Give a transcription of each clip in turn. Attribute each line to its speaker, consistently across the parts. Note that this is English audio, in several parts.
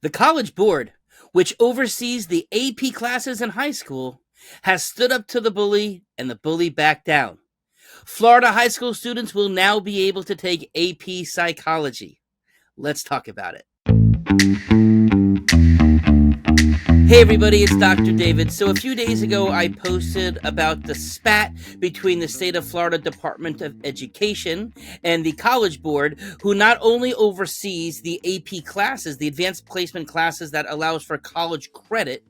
Speaker 1: The College Board, which oversees the AP classes in high school, has stood up to the bully and the bully backed down. Florida high school students will now be able to take AP psychology. Let's talk about it. Hey everybody, it's Dr. David. So a few days ago, I posted about the spat between the state of Florida Department of Education and the College Board, who not only oversees the AP classes, the advanced placement classes that allows for college credit,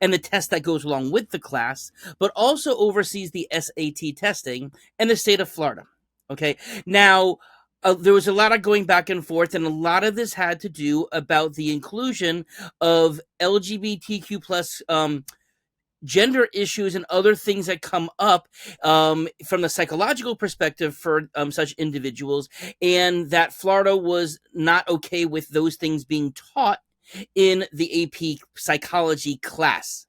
Speaker 1: and the test that goes along with the class, but also oversees the SAT testing in the state of Florida. Okay, now there was a lot of going back and forth, and a lot of this had to do about the inclusion of LGBTQ plus gender issues and other things that come up from the psychological perspective for such individuals, and that Florida was not okay with those things being taught in the AP psychology class.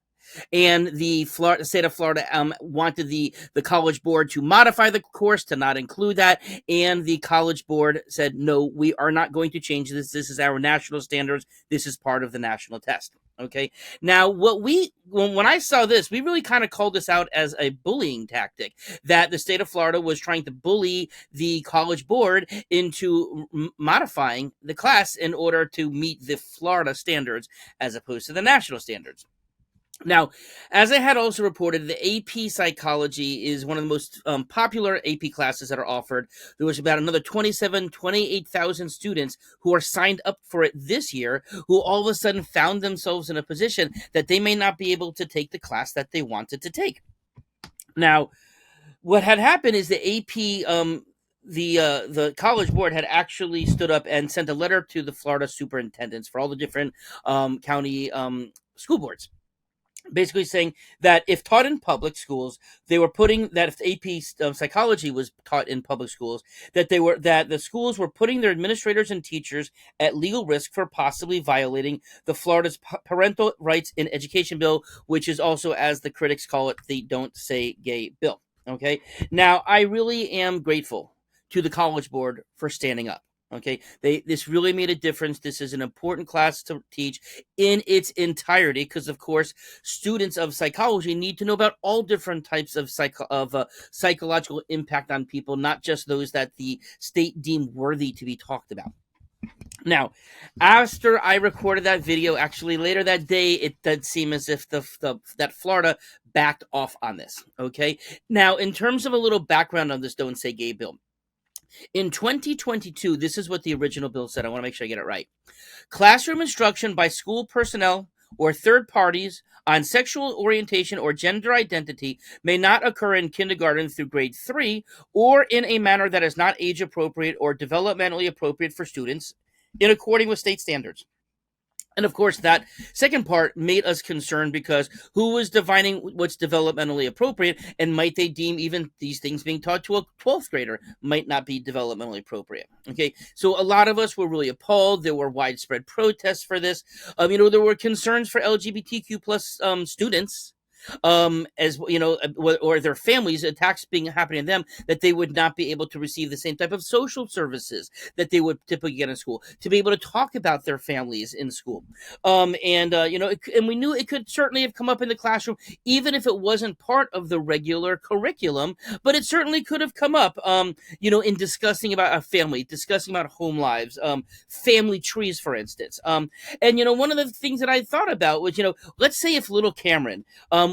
Speaker 1: And the state of Florida wanted the College Board to modify the course to not include that. And the College Board said, no, we are not going to change this. This is our national standards. This is part of the national test. Okay. Now, when I saw this, we really kind of called this out as a bullying tactic, that the state of Florida was trying to bully the College Board into modifying the class in order to meet the Florida standards as opposed to the national standards. Now, as I had also reported, the AP Psychology is one of the most popular AP classes that are offered. There was about another 28,000 students who are signed up for it this year, who all of a sudden found themselves in a position that they may not be able to take the class that they wanted to take. Now, what had happened is the AP the College Board had actually stood up and sent a letter to the Florida superintendents for all the different county school boards, basically saying that if taught in public schools, they were putting that if AP psychology was taught in public schools, that the schools were putting their administrators and teachers at legal risk for possibly violating the Florida's Parental Rights in Education bill, which is also, as the critics call it, the Don't Say Gay bill. Okay, now I really am grateful to the College Board for standing up. Okay, this really made a difference. This is an important class to teach in its entirety because, of course, students of psychology need to know about all different types of psychological impact on people, not just those that the state deemed worthy to be talked about. Now, after I recorded that video, actually later that day, it did seem as if that Florida backed off on this. Okay, now in terms of a little background on this Don't Say Gay bill. In 2022, this is what the original bill said. I want to make sure I get it right. Classroom instruction by school personnel or third parties on sexual orientation or gender identity may not occur in kindergarten through grade 3 or in a manner that is not age appropriate or developmentally appropriate for students in accordance with state standards. And of course, that second part made us concerned because who was defining what's developmentally appropriate, and might they deem even these things being taught to a 12th grader might not be developmentally appropriate? Okay, so a lot of us were really appalled. There were widespread protests for this. There were concerns for LGBTQ plus students, as or their families, attacks happening to them, that they would not be able to receive the same type of social services that they would typically get in school, to be able to talk about their families in school. And we knew it could certainly have come up in the classroom, even if it wasn't part of the regular curriculum, but it certainly could have come up, in discussing about a family, discussing about home lives, family trees, for instance. And one of the things that I thought about was, let's say if little Cameron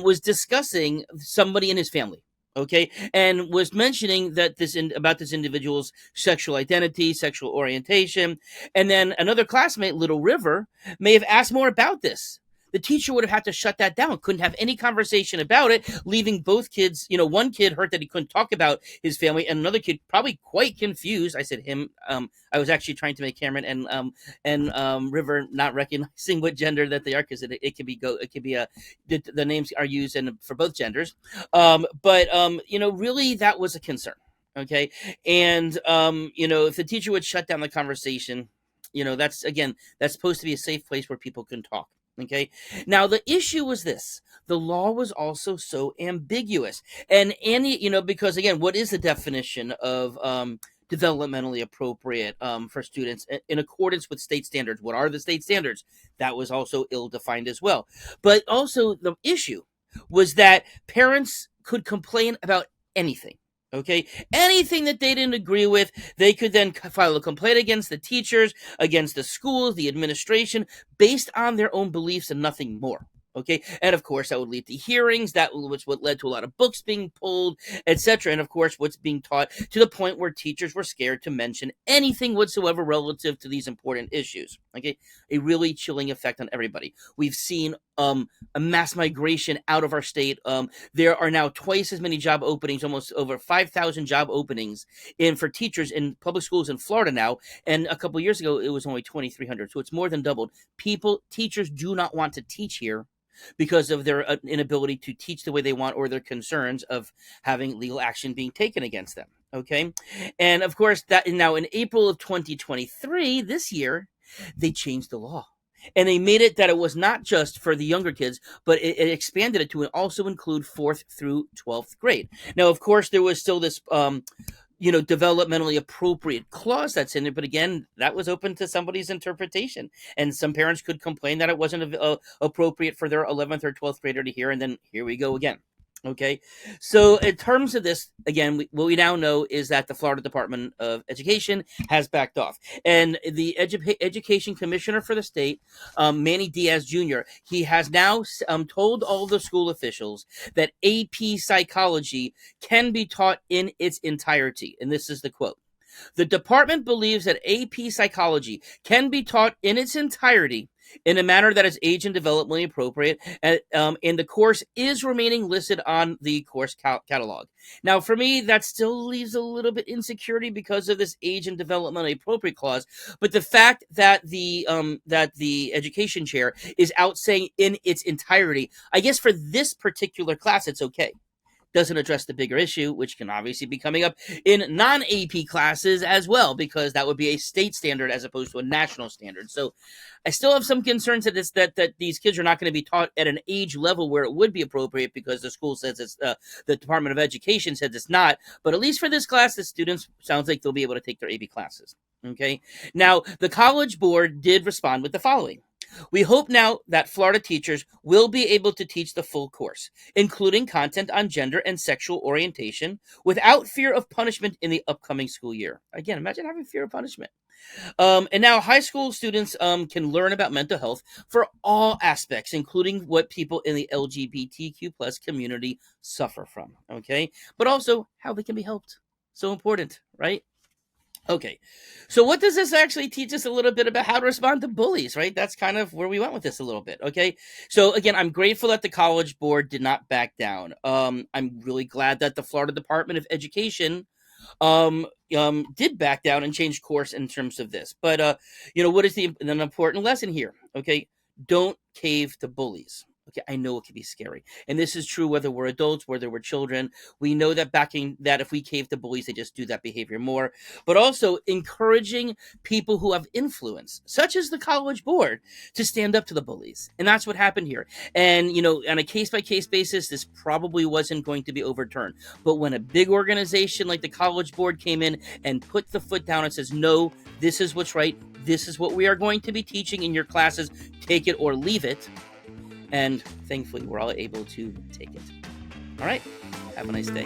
Speaker 1: was discussing somebody in his family, okay, and was mentioning that about this individual's sexual identity, sexual orientation, and then another classmate, little River, may have asked more about this. The teacher would have had to shut that down, couldn't have any conversation about it, leaving both kids, one kid hurt that he couldn't talk about his family, and another kid probably quite confused. I said him. I was actually trying to make Cameron and River not recognizing what gender that they are, because it could be the names are used for both genders. But really that was a concern. Okay, and if the teacher would shut down the conversation, that's supposed to be a safe place where people can talk. Okay. Now, the issue was this. The law was also so ambiguous. And because, again, what is the definition of developmentally appropriate for students in accordance with state standards. What are the state standards? That was also ill-defined as well. But also the issue was that parents could complain about anything. Okay, anything that they didn't agree with, they could then file a complaint against the teachers, against the schools, the administration, based on their own beliefs and nothing more. Okay, and of course that would lead to hearings. That was what led to a lot of books being pulled, etc. And of course, what's being taught to the point where teachers were scared to mention anything whatsoever relative to these important issues. Okay, a really chilling effect on everybody. We've seen a mass migration out of our state. There are now twice as many job openings, almost over 5,000 job openings for teachers in public schools in Florida now. And a couple years ago, it was only 2,300. So it's more than doubled. Teachers do not want to teach here because of their inability to teach the way they want, or their concerns of having legal action being taken against them. Okay. And of course, that now in April of 2023, this year, they changed the law. And they made it that it was not just for the younger kids, but it expanded it to also include 4th through 12th grade. Now, of course, there was still this developmentally appropriate clause that's in there. But again, that was open to somebody's interpretation. And some parents could complain that it wasn't appropriate for their 11th or 12th grader to hear. And then here we go again. Okay. So in terms of this, again, what we now know is that the Florida Department of Education has backed off. And the education commissioner for the state, Manny Diaz Jr., he has now told all the school officials that AP psychology can be taught in its entirety. And this is the quote. The department believes that AP psychology can be taught in its entirety in a manner that is age and developmentally appropriate, and the course is remaining listed on the course catalog. Now, for me, that still leaves a little bit insecurity because of this age and developmentally appropriate clause. But the fact that the education chair is out saying in its entirety, I guess for this particular class, it's okay. Doesn't address the bigger issue, which can obviously be coming up in non-AP classes as well, because that would be a state standard as opposed to a national standard. So I still have some concerns that these kids are not going to be taught at an age level where it would be appropriate, because the school says it's the Department of Education says it's not. But at least for this class, the students sounds like they'll be able to take their AP classes. Okay. Now, the College Board did respond with the following. We hope now that Florida teachers will be able to teach the full course, including content on gender and sexual orientation, without fear of punishment in the upcoming school year. Again, imagine having fear of punishment. And now high school students can learn about mental health for all aspects, including what people in the LGBTQ plus community suffer from. Okay, but also how they can be helped. So important, right? Okay, so what does this actually teach us a little bit about how to respond to bullies, right? That's kind of where we went with this a little bit, okay? So again, I'm grateful that the College Board did not back down. I'm really glad that the Florida Department of Education did back down and change course in terms of this. But, what is an important lesson here, okay? Don't cave to bullies. Okay, I know it can be scary. And this is true whether we're adults, whether we're children. We know that if we cave to bullies, they just do that behavior more. But also encouraging people who have influence, such as the College Board, to stand up to the bullies. And that's what happened here. And, on a case-by-case basis, this probably wasn't going to be overturned. But when a big organization like the College Board came in and put the foot down and says, no, this is what's right, this is what we are going to be teaching in your classes, take it or leave it. And thankfully, we're all able to take it. All right. Have a nice day.